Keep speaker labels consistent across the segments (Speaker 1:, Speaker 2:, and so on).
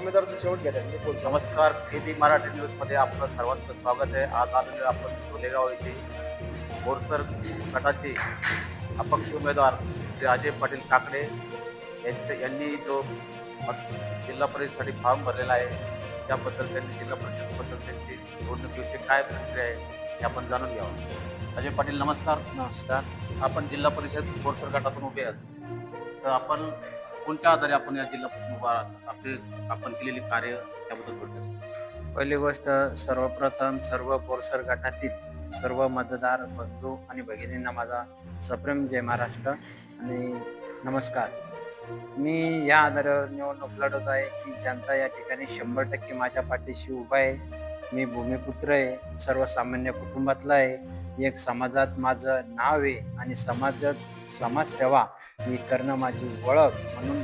Speaker 1: उमेदवाराचा शेवट घेतात मी बोलतो.
Speaker 2: नमस्कार, केबी मराठी न्यूजमध्ये आपलं सर्वांचं स्वागत आहे. आज आलेलो आपण धोलेगाव येथे बोरसर गटाचे अपक्ष उमेदवार श्री अजय पाटील काकडे यांनी जो जिल्हा परिषदेसाठी फॉर्म भरलेला आहे, त्याबद्दल त्यांनी जिल्हा परिषदबद्दल त्यांची निवडणुकीविषयी काय प्रतिक्रिया आहे हे आपण जाणून घ्यावं. अजय पाटील नमस्कार.
Speaker 1: नमस्कार.
Speaker 2: आपण जिल्हा परिषद बोरसर गटातून उभे आहात, तर आपण कोणत्या आधारे आपण या जिल्हा परिषद उभा आहात? आपण केलेले कार्य त्याबद्दल थोडक्यात सांगा.
Speaker 1: पहिली गोष्ट, सर्वप्रथम सर्व बोरसर गटातील सर्व मतदार बंधू आणि भगिनींना माझा सप्रेम जय महाराष्ट्र आणि नमस्कार. मी या आधारावर निवडणूक लढवत आहे की जनता या ठिकाणी 100% माझ्या पाठीशी उभा आहे. मी भूमिपुत्र आहे, सर्वसामान्य कुटुंबातला आहे. एक समाजात माझं नाव आहे आणि समाजसेवा ही करणं माझी ओळख म्हणून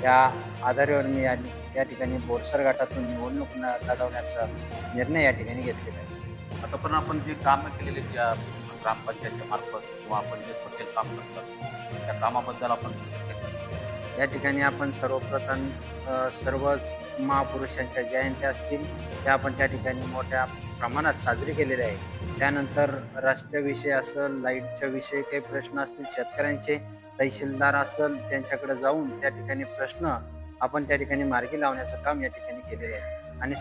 Speaker 1: या आधारावर मी या ठिकाणी बोरसर गटातून निवडणूक लढवण्याचा निर्णय या ठिकाणी घेतलेला आहे.
Speaker 2: आता पण आपण जे कामं केलेले ज्या ग्रामपंचायतच्या मार्फत किंवा आपण जे सोशल काम करतात त्या कामाबद्दल आपण
Speaker 1: या ठिकाणी आपण सर्वप्रथम सर्वच महापुरुषांच्या जयंत्या असतील त्या आपण त्या ठिकाणी मोठ्या प्रमाणात साजरी केलेल्या आहे. त्यानंतर रस्त्याविषयी असेल, लाईटच्या विषयी काही प्रश्न असतील शेतकऱ्यांचे, तहसीलदार असेल त्यांच्याकडे जाऊन त्या ठिकाणी प्रश्न आपण त्या ठिकाणी मार्गी लावण्याचं काम या ठिकाणी केलेलं आहे. आणि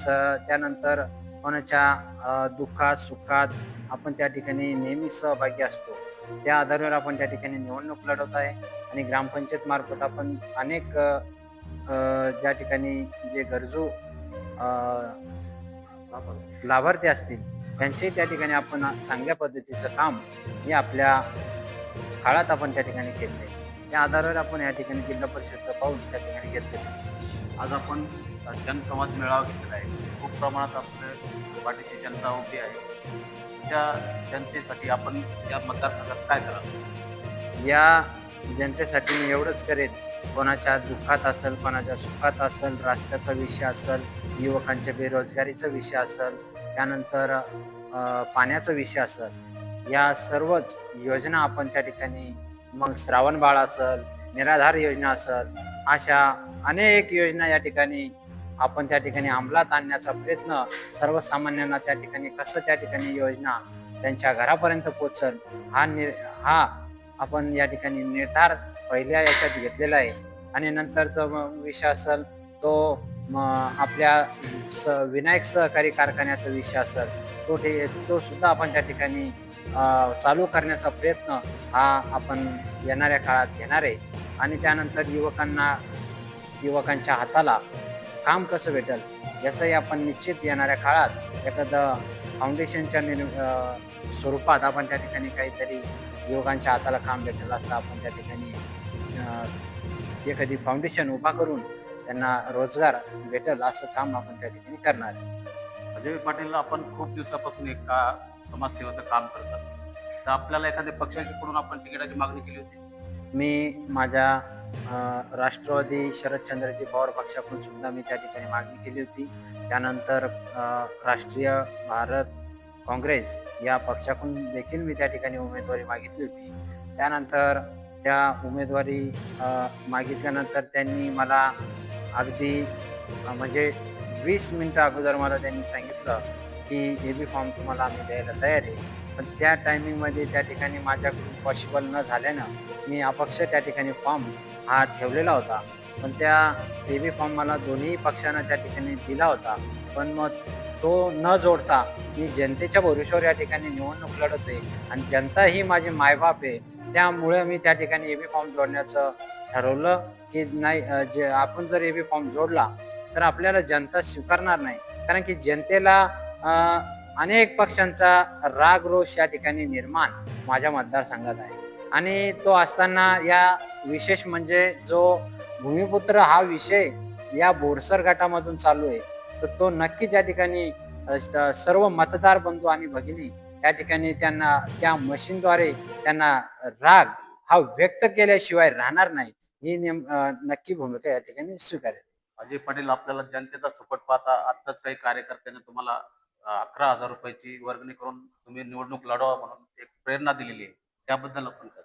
Speaker 1: त्यानंतर कोणाच्या दुःखात सुखात आपण त्या ठिकाणी नेहमी सहभागी असतो. त्या आधारावर आपण त्या ठिकाणी निवडणूक लढवत आहे आणि ग्रामपंचायत मार्फत आपण अनेक ज्या ठिकाणी जे गरजू लाभार्थी असतील त्यांचेही त्या ठिकाणी आपण चांगल्या पद्धतीचं काम हे आपल्या काळात आपण त्या ठिकाणी केलेलं आहे. त्या आधारावर आपण या ठिकाणी जिल्हा परिषदचं पाऊल त्या ठिकाणी घेतलेलं.
Speaker 2: आज आपण जनसंवाद मेळावा घेतलेला आहे. खूप प्रमाणात आपल्या पाठीशी जनता उभी आहे. त्या जनतेसाठी आपण या मतदारसंघात काय कराल?
Speaker 1: या जनतेसाठी मी एवढंच करेन, कोणाच्या दुःखात असेल, कोणाच्या सुखात असेल, रस्त्याचा विषय असेल, युवकांच्या बेरोजगारीचा विषय असेल, त्यानंतर पाण्याचा विषय असेल, या सर्वच योजना आपण त्या ठिकाणी, मग श्रावणबाळ असेल, निराधार योजना असेल, अशा अनेक योजना या ठिकाणी आपण त्या ठिकाणी अंमलात आणण्याचा प्रयत्न, सर्वसामान्यांना त्या ठिकाणी कसं त्या ठिकाणी योजना त्यांच्या घरापर्यंत पोहोचल हा आपण या ठिकाणी निर्धार पहिल्या याच्यात घेतलेला आहे. आणि नंतरचा विषय असेल तो आपल्या विनायक सहकारी कारखान्याचा विषय असेल तो सुद्धा आपण त्या ठिकाणी चालू करण्याचा प्रयत्न हा आपण येणाऱ्या काळात घेणार आहे. आणि त्यानंतर युवकांच्या हाताला काम कसं भेटेल याचंही आपण निश्चित येणाऱ्या काळात एखादं फाउंडेशनच्या स्वरूपात आपण त्या ठिकाणी काहीतरी युवकांच्या हाताला काम भेटेल असं आपण त्या ठिकाणी एखादी फाउंडेशन उभा करून त्यांना रोजगार भेटेल असं काम आपण त्या ठिकाणी करणार आहे.
Speaker 2: अजय पाटील, आपण खूप दिवसापासून एक समाजसेवेचं काम करतात, तर आपल्याला एखाद्या पक्षाकडून आपण तिकिटाची मागणी केली होती?
Speaker 1: मी माझ्या राष्ट्रवादी शरदचंद्रजी पवार पक्षाकडून सुद्धा मी त्या ठिकाणी मागणी केली होती. त्यानंतर राष्ट्रीय भारत काँग्रेस या पक्षाकडून देखील मी त्या ठिकाणी उमेदवारी मागितली होती. त्यानंतर त्या उमेदवारी मागितल्यानंतर त्यांनी मला अगदी म्हणजे 20 मिनिटं अगोदर मला त्यांनी सांगितलं की AB फॉर्म तुम्हाला आम्ही द्यायला तयार आहे. पण त्या टायमिंगमध्ये त्या ठिकाणी माझ्याकडून पॉसिबल न झाल्यानं मी अपक्ष त्या ठिकाणी फॉर्म हा ठेवलेला होता. पण त्या AB फॉर्म मला दोन्ही पक्षांना त्या ठिकाणी दिला होता. पण मग तो न जोडता मी जनतेच्या भरोश्यावर या ठिकाणी निवडणूक लढवतोय आणि जनता ही माझी मायबाप आहे. त्यामुळे मी त्या ठिकाणी AB फॉर्म जोडण्याचं ठरवलं की नाही, जे आपण जर AB फॉर्म जोडला तर आपल्याला जनता स्वीकारणार नाही. कारण की जनतेला अनेक पक्षांचा राग रोष या ठिकाणी निर्माण माझ्या मतदारसंघात आहे. आणि तो असताना या विशेष म्हणजे जो भूमिपुत्र हा विषय या बोरसर गटामधून चालू आहे, तर तो नक्कीच या ठिकाणी सर्व मतदार बंधू आणि भगिनी या ठिकाणी त्यांना त्या मशीनद्वारे त्यांना राग हा व्यक्त केल्याशिवाय राहणार नाही ही नक्की भूमिका या ठिकाणी स्वीकारेल.
Speaker 2: अजय पाटील, आपल्याला जनतेचा सपोर्ट पाहता आत्ताच काही कार्यकर्त्यांनी तुम्हाला 11,000 रुपयाची वर्गणी करून तुम्ही निवडणूक लढवा म्हणून एक प्रेरणा दिलेली आहे, त्याबद्दल आपण काय?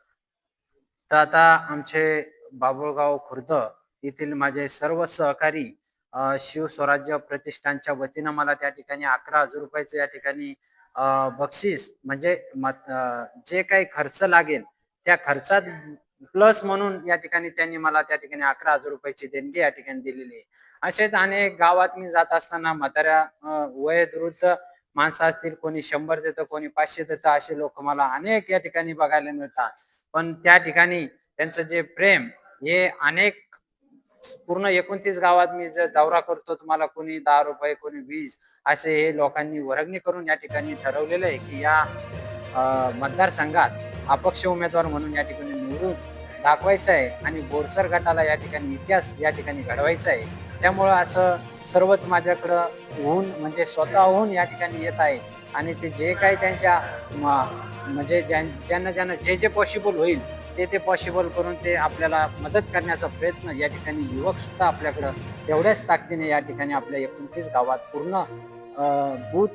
Speaker 1: तर आता आमचे बाबुळगाव खुर्द येथील माझे सर्व सहकारी शिवस्वराज्य प्रतिष्ठानच्या वतीनं मला त्या ठिकाणी 11,000 रुपयाचं या ठिकाणी बक्षीस म्हणजे जे काही खर्च लागेल त्या खर्चात प्लस म्हणून या ठिकाणी त्यांनी मला त्या ठिकाणी 11,000 रुपयाची देणगी या ठिकाणी दिलेली आहे. असेच अनेक गावात मी जात असताना म्हाताऱ्या वयोवृद्ध माणसं असतील, कोणी 100 देतं, कोणी 500 देतं, असे लोक मला अनेक या ठिकाणी बघायला मिळतात. पण त्या ठिकाणी त्यांचं जे प्रेम हे अनेक पूर्ण 29 गावात मी जर दौरा करतो, तुम्हाला कोणी 10 रुपये, कोणी 20 असे हे लोकांनी वर्गणी करून या ठिकाणी ठरवलेलं आहे, की या मतदारसंघात अपक्ष उमेदवार म्हणून या ठिकाणी निवडून दाखवायचं आहे आणि बोरसर गटाला या ठिकाणी इतिहास या ठिकाणी घडवायचा आहे. त्यामुळं असं सर्वच माझ्याकडं होऊन म्हणजे स्वतःहून या ठिकाणी येत आहे आणि ते जे काही त्यांच्या म्हणजे ज्यांना ज्यांना जे जे पॉसिबल होईल ते पॉसिबल करून ते आपल्याला मदत करण्याचा प्रयत्न या ठिकाणी युवक सुद्धा आपल्याकडं तेवढ्याच ताकदीने या ठिकाणी आपल्या 29 गावात पूर्ण बूथ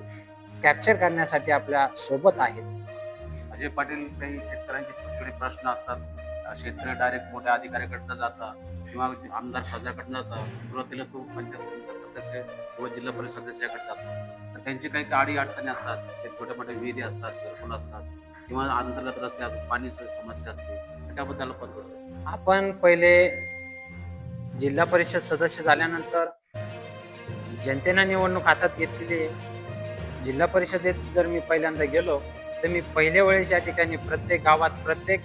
Speaker 1: कॅप्चर करण्यासाठी आपल्या सोबत आहेत.
Speaker 2: अजय पाटील, काही शेतकऱ्यांचे छोटे छोटे प्रश्न असतात, शेतकरी डायरेक्ट मोठ्या अधिकाऱ्याकडनं जातात किंवा आमदार खासदाराकडनं जातात. सुरुवातीला तो पंचायत सदस्य किंवा जिल्हा परिषद सदस्याकडे जातो, तर त्यांची काही अडी अडचणी असतात, ते छोट्या मोठ्या विहिरी असतात, घरकुल असतात किंवा अंतर्गत रस्त्यात पाणी समस्या असते, तर त्याबद्दल पद्धत
Speaker 1: आपण पहिले जिल्हा परिषद सदस्य झाल्यानंतर जनतेनं निवडणूक हातात घेतलेली आहे. जिल्हा परिषदेत जर मी पहिल्यांदा गेलो तर मी पहिल्या वेळेस या ठिकाणी प्रत्येक गावात प्रत्येक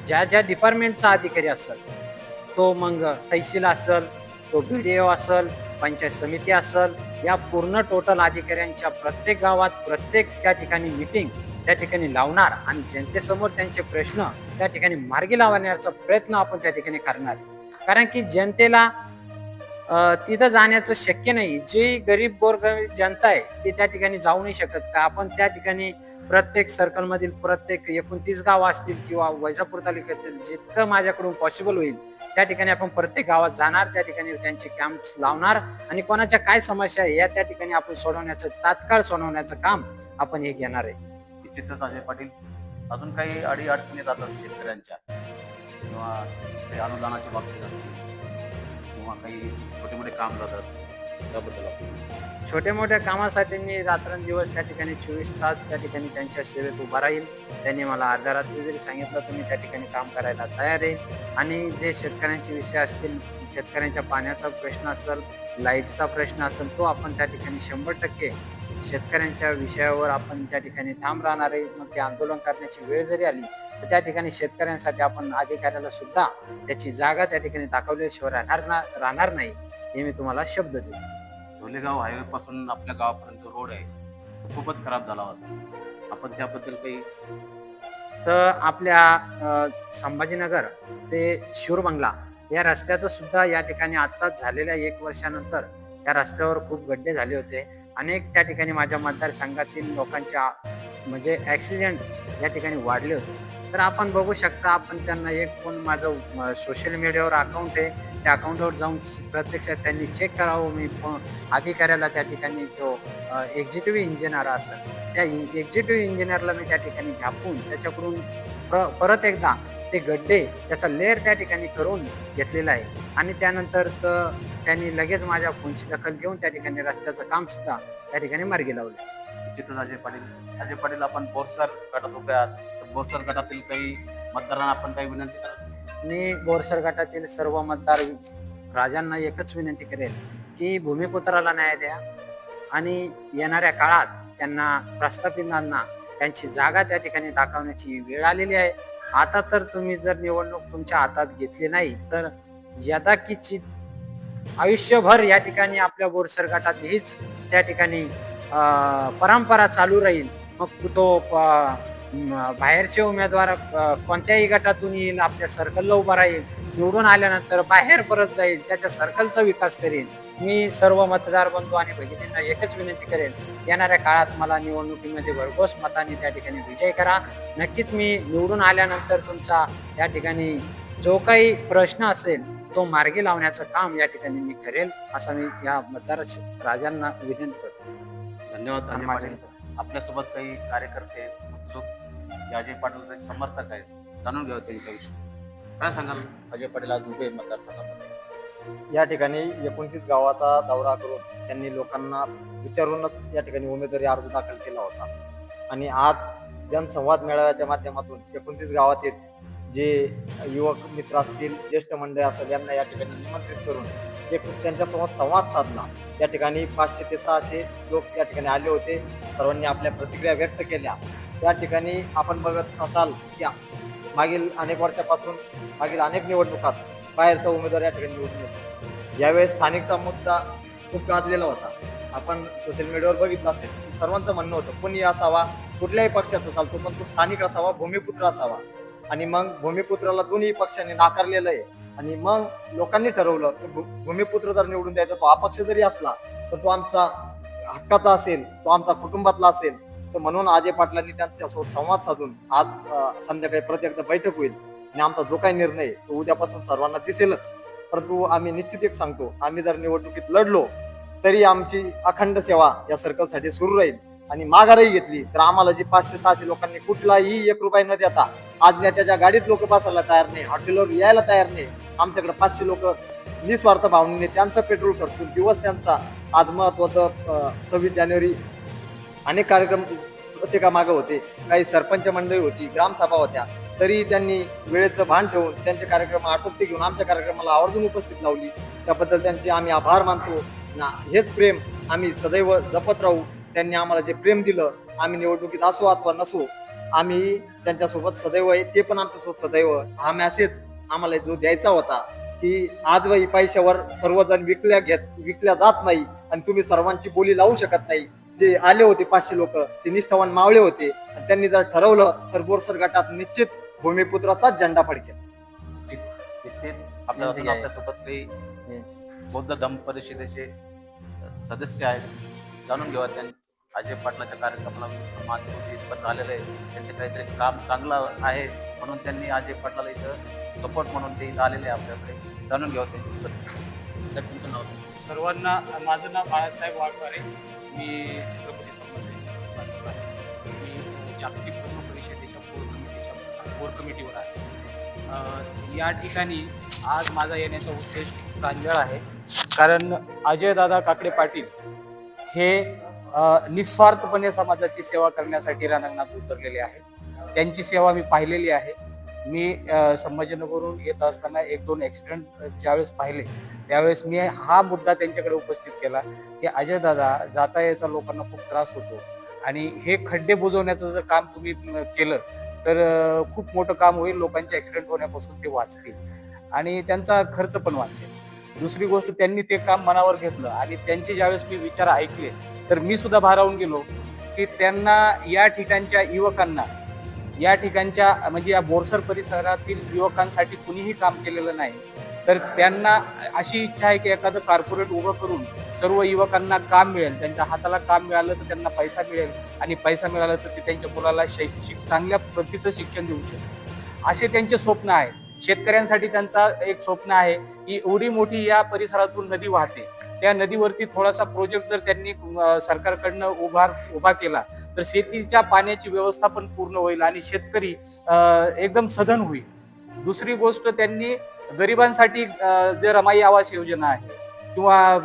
Speaker 1: ज्या ज्या डिपार्टमेंटचा अधिकारी असेल, तो मग तहसील असेल, तो BDO असेल, पंचायत समिती असेल, या पूर्ण टोटल अधिकाऱ्यांच्या प्रत्येक गावात प्रत्येक त्या ठिकाणी मीटिंग त्या ठिकाणी लावणार आणि जनतेसमोर त्यांचे प्रश्न त्या ठिकाणी मार्गी लावण्याचा प्रयत्न आपण त्या ठिकाणी करणार. कारण की जनतेला तिथं जाण्याचं शक्य नाही. जी गरीब गोरगरीब जनता आहे ती त्या ठिकाणी जाऊ नाही शकत का? आपण त्या ठिकाणी प्रत्येक सर्कल मधील प्रत्येक 29 गाव असतील किंवा वैजापूर तालुक्यातील जितकं माझ्याकडून पॉसिबल होईल त्या ठिकाणी आपण प्रत्येक गावात जाणार, त्या ठिकाणी त्यांचे कॅम्प लावणार आणि कोणाच्या काय समस्या आहे या त्या ठिकाणी आपण तात्काळ सोडवण्याचं काम आपण हे घेणार आहे.
Speaker 2: निश्चितच अजय पाटील, अजून काही अडी अडचणी जातात शेतकऱ्यांच्या किंवा काही अनुदानाच्या बाबतीत असतील किंवा काही छोटे मोठे काम जातात, त्याबद्दल आपण
Speaker 1: छोट्या मोठ्या कामासाठी मी रात्रंदिवस त्या ठिकाणी 24 तास त्या ठिकाणी त्यांच्या सेवेत उभा राहील. त्यांनी मला अर्ध्या रात्री जरी सांगितलं तर मी त्या ठिकाणी काम करायला तयार आहे. आणि जे शेतकऱ्यांचे विषय असतील, शेतकऱ्यांच्या पाण्याचा प्रश्न असेल, लाईटचा प्रश्न असेल, तो आपण त्या ठिकाणी 100% शेतकऱ्यांच्या विषयावर आपण त्या ठिकाणी ठाम राहणार आहे. मग ते आंदोलन करण्याची वेळ जरी आली तर त्या ठिकाणी शेतकऱ्यांसाठी आपण अधिकाऱ्याला सुद्धा त्याची जागा त्या ठिकाणी दाखवल्याशिवाय राहणार नाही, हे मी तुम्हाला शब्द देतो.
Speaker 2: झोलेगाव हायवे पासून आपल्या गावापर्यंत रोड आहे, तो खूपच खराब झाला होता. आपण त्याबद्दल काही
Speaker 1: तर आपल्या संभाजीनगर ते शूरबंगला या रस्त्याचं सुद्धा या ठिकाणी आत्ताच झालेल्या 1 वर्षानंतर त्या रस्त्यावर खूप गड्डे झाले होते. अनेक त्या ठिकाणी माझ्या मतदारसंघातील लोकांच्या म्हणजे ॲक्सिडेंट या ठिकाणी वाढले होते. तर आपण बघू शकता, आपण त्यांना एक फोन माझं सोशल मीडियावर अकाउंट आहे, त्या अकाउंटवर जाऊन प्रत्यक्षात त्यांनी चेक करावं. मी अधिकाऱ्याला त्या ठिकाणी जो एक्झिक्युटिव्ह इंजिनियर असेल त्या एक्झिक्युटिव्ह इंजिनियरला मी त्या ठिकाणी झापून त्याच्याकडून परत एकदा ते गड्डे त्याचा लेअर त्या ठिकाणी करून घेतलेला आहे. आणि त्यानंतर त्यांनी लगेच माझ्या फोनची दखल घेऊन त्या ठिकाणी रस्त्याचं काम सुद्धा त्या ठिकाणी मार्गी लावलं.
Speaker 2: निश्चितच अजय पाटील, आपण बोरसर गटात उभे आहात, तर बोरसर गटातील काही मतदारांना आपण काही विनंती करा.
Speaker 1: मी बोरसर गटातील सर्व मतदार राजांना एकच विनंती करेल की भूमिपुत्राला न्याय द्या आणि येणाऱ्या काळात त्यांना प्रस्थापितांना त्यांची जागा त्या ठिकाणी दाखवण्याची वेळ आलेली आहे. आता तर तुम्ही जर निवडणूक तुमच्या हातात घेतली नाही तर यदाचित आयुष्यभर या ठिकाणी आपल्या बोरसर गटात हीच त्या ठिकाणी परंपरा चालू राहील. मग तो बाहेरचे उमेदवार कोणत्याही गटातून येईल, आपल्या सर्कलला उभा राहील, निवडून आल्यानंतर बाहेर परत जाईल, त्याच्या सर्कलचा विकास करेल. मी सर्व मतदार बंधू आणि भगिनींना एकच विनंती करेल, येणाऱ्या काळात मला निवडणुकीमध्ये भरघोस मताने त्या ठिकाणी विजय करा. नक्कीच मी निवडून आल्यानंतर तुमचा या ठिकाणी जो काही प्रश्न असेल तो मार्गी लावण्याचं काम या ठिकाणी मी करेल, असं मी या मतदार राजांना विनंती करतो.
Speaker 2: धन्यवाद अजय पाटील. आपल्यासोबत काही कार्यकर्ते उत्सुक अजय पाटील समर्थक आहेत, जाणून घ्यावं त्यांच्याविषयी. काय सांगाल अजय पाटील आज उभे मतदारसंघामध्ये?
Speaker 3: या ठिकाणी 29 गावाचा दौरा करून त्यांनी लोकांना विचारूनच या ठिकाणी उमेदवारी अर्ज दाखल केला होता. आणि आज जनसंवाद मेळाव्याच्या माध्यमातून 29 गावातील जे युवक मित्र असतील, ज्येष्ठ मंडळी असेल, यांना या ठिकाणी निमंत्रित करून एक त्यांच्यासोबत संवाद साधला. या ठिकाणी 500 ते 600 लोक या ठिकाणी आले होते. सर्वांनी आपल्या प्रतिक्रिया व्यक्त केल्या. या ठिकाणी आपण बघत असाल की मागील अनेक वर्षापासून मागील अनेक निवडणुकात बाहेरचा उमेदवार या ठिकाणी निवडून येतो. यावेळेस स्थानिकचा मुद्दा खूप गाजलेला होता. आपण सोशल मीडियावर बघितलं असेल, सर्वांचं म्हणणं होतं कोणी असावा, कुठल्याही पक्षाचा चालतो, पण तो स्थानिक असावा, भूमिपुत्र असावा. आणि मग भूमिपुत्राला दोन्ही पक्षांनी नाकारलेलं आहे. आणि मग लोकांनी ठरवलं की भूमिपुत्र जर निवडून द्यायचा, तो अपक्ष जरी असला तर तो आमचा हक्काचा असेल, तो आमचा कुटुंबातला असेल. तर म्हणून अजय पाटलांनी त्यांच्यासोबत संवाद साधून आज संध्याकाळी परत एकदा बैठक होईल आणि आमचा जो काही निर्णय तो उद्यापासून सर्वांना दिसेलच. परंतु आम्ही निश्चित एक सांगतो, आम्ही जर निवडणुकीत लढलो तरी आमची अखंड सेवा या सर्कलसाठी सुरू राहील. आणि माघारही घेतली तर आम्हाला जी 500-600 लोकांनी कुठलाही 1 रुपया न देता, आज नेत्याच्या गाडीत लोक बसायला तयार नाही, हॉटेलवर यायला तयार नाही, आमच्याकडे 500 लोक निस्वार्थ भावनेने त्यांचं पेट्रोल खर्चून दिवस त्यांचा आज महत्वाचं 26 जानेवारी अनेक कार्यक्रम प्रत्येका मागे होते, काही सरपंच मंडळी होती, ग्रामसभा होत्या, तरी त्यांनी वेळेचं भान ठेवून त्यांचे कार्यक्रम आटोपते घेऊन आमच्या कार्यक्रमाला आवर्जून उपस्थित लावली. त्याबद्दल त्यांचे आम्ही आभार मानतो. हेच प्रेम आम्ही सदैव जपत राहू. त्यांनी आम्हाला जे प्रेम दिलं, आम्ही निवडणुकीत असो अथवा नसो, आम्ही त्यांच्यासोबत सदैव आहे, ते पण आमच्यासोबत सदैव. हा मेसेज आम्हाला जो द्यायचा होता की आजही पैशावर सर्वजण विकल्या जात नाही आणि तुम्ही सर्वांची बोली लावू शकत नाही. जे आले होते 500 लोक, ते निष्ठावान मावळे होते आणि त्यांनी जर ठरवलं तर बोरसर गटात निश्चित भूमिपुत्राचाच झेंडा फडकेल.
Speaker 2: आपल्यासोबत काही बौद्ध धम्म परिषदेचे सदस्य आहेत, जाणून घेऊया. त्यांनी अजय पाटलाच्या कार्यक्रमाला माध्यमातून आलेलं आहे, त्यांचे काहीतरी काम चांगलं आहे म्हणून त्यांनी अजय पाटलाला इथं सपोर्ट म्हणून ते इथं आलेले आहे. आपल्याकडे जाणून घ्यावं त्यांच्याबद्दल. सर, तुमचं नाव?
Speaker 4: सर्वांना, माझं नाव बाळासाहेब वाघमारे, मी छत्रपती संभाजी मी जागतिक धम्म परिषदेच्या कोर कमिटीवर आहे. या ठिकाणी आज माझा येण्याचा उद्देश प्रांजळ आहे, कारण अजयदादा काकडे पाटील हे निस्वार्थपणे समाजाची सेवा करण्यासाठी रणांगणात उतरलेले आहेत. त्यांची सेवा मी पाहिलेली आहे. मी संभाजीनगरवरून येत असताना 1-2 ॲक्सिडेंट ज्यावेळेस पाहिले त्यावेळेस मी हा मुद्दा त्यांच्याकडे उपस्थित केला की अजयदादा, जाता येता लोकांना खूप त्रास होतो आणि हे खड्डे बुजवण्याचं जर काम तुम्ही केलं तर खूप मोठं काम होईल, लोकांचे ॲक्सिडेंट होण्यापासून ते वाचतील आणि त्यांचा खर्च पण वाचेल. दुसरी गोष्ट, त्यांनी ते काम मनावर घेतलं आणि त्यांचे ज्यावेळेस मी विचार ऐकले तर मी सुद्धा भारावून गेलो की त्यांना या ठिकाणच्या युवकांना, या ठिकाणच्या म्हणजे या बोरसर परिसरातील युवकांसाठी कुणीही काम केलेलं नाही. तर त्यांना अशी इच्छा आहे की एखादं कॉर्पोरेट उभं करून सर्व युवकांना काम मिळेल, त्यांच्या हाताला काम मिळालं तर त्यांना पैसा मिळेल आणि पैसा मिळाला तर ते त्यांच्या मुलाला चांगल्या प्रतीचं शिक्षण देऊ शकतील, असे त्यांचे स्वप्न आहे. शेतकऱ्यांसाठी त्यांचा एक स्वप्न आहे की एवढी मोठी या परिसरातून नदी वाहते, त्या नदीवरती थोडासा प्रोजेक्ट जर त्यांनी सरकारकडनं उभा केला तर शेतीच्या पाण्याची व्यवस्था पण पूर्ण होईल आणि शेतकरी एकदम सधन होईल. दुसरी गोष्ट, त्यांनी गरिबांसाठी जे रमाई आवास योजना आहे किंवा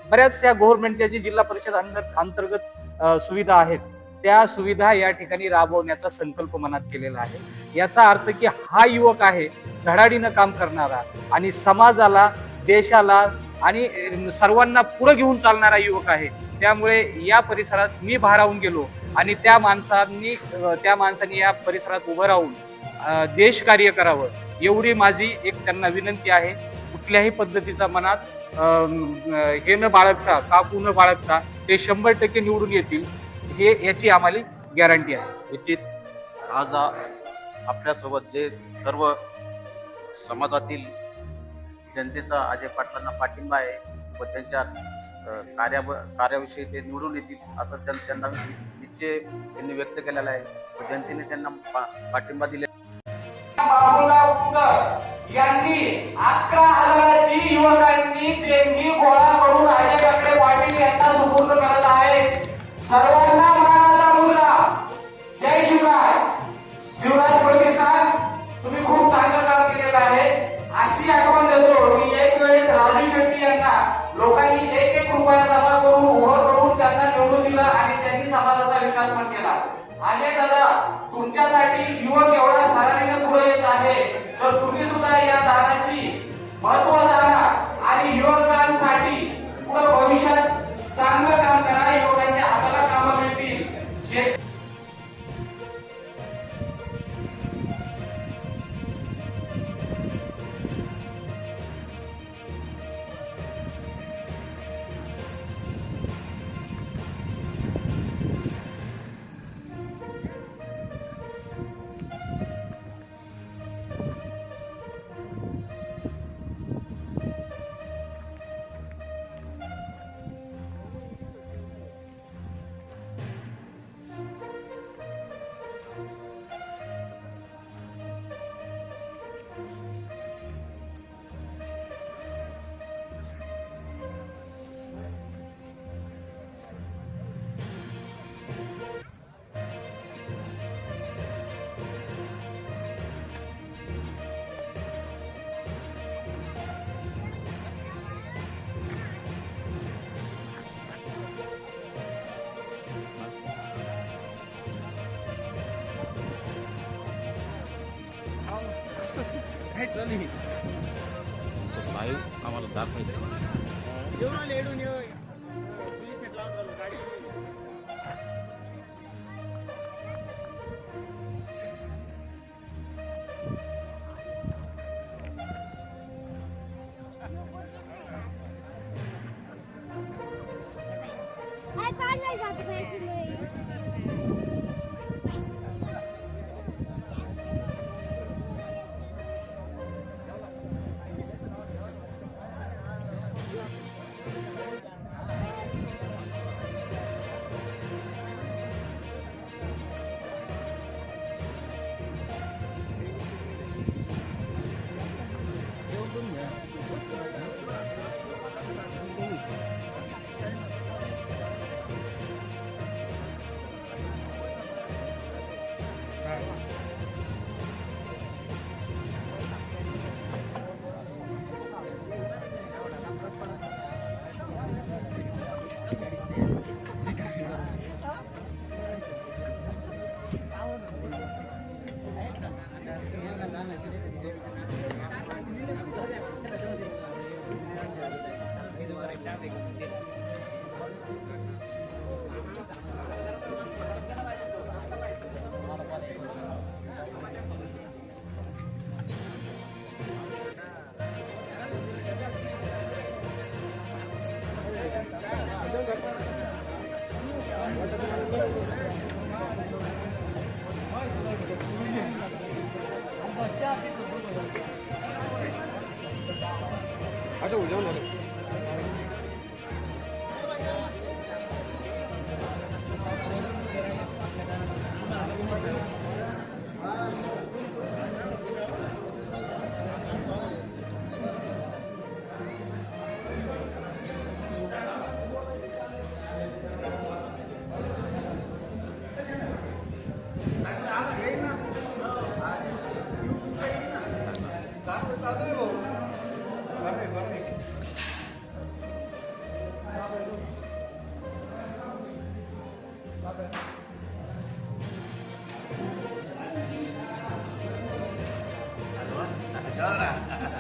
Speaker 4: बऱ्याचशा गव्हर्नमेंटच्या जी जिल्हा परिषद अंतर्गत सुविधा आहेत त्या सुविधा या ठिकाणी राबवण्याचा संकल्प मनात केलेला आहे. याचा अर्थ की हा युवक आहे धडाडीनं काम करणारा आणि समाजाला, देशाला आणि सर्वांना पुढे घेऊन चालणारा युवक आहे. त्यामुळे या परिसरात मी भारावून गेलो आणि त्या माणसांनी या परिसरात उभं राहून देश कार्य करावं, एवढी माझी एक त्यांना विनंती आहे. कुठल्याही पद्धतीचा मनात हे न बाळगता, काकू न बाळगता ते 100% निवडून येतील, हे याची आम्हाला गॅरंटी आहे.
Speaker 2: निश्चित आज आपल्यासोबत जे सर्व समाजातील जनतेचा अजय पाटलांना पाठिंबा आहे व त्यांच्या कार्याविषयी ते निवडून येतील असं त्यांना निश्चय त्यांनी व्यक्त केलेला आहे व जनतेने त्यांना पाठिंबा दिला.
Speaker 5: यांनी 11,000ची युवकांनी देणगी गोळा करून अजय काकडे पाटील यांना सुपूर्द करत आहेत. सर्वांना मानाचा मुलगा, जय शिवराय. शिवराज प्रतिष्ठान, तुम्ही खूप चांगलं काम केलेलं आहे अशी आठवण देतो. मी एक
Speaker 6: लाईव्ह आम्हाला दाखवायचं.
Speaker 7: I can't like that basically.
Speaker 6: चला ना.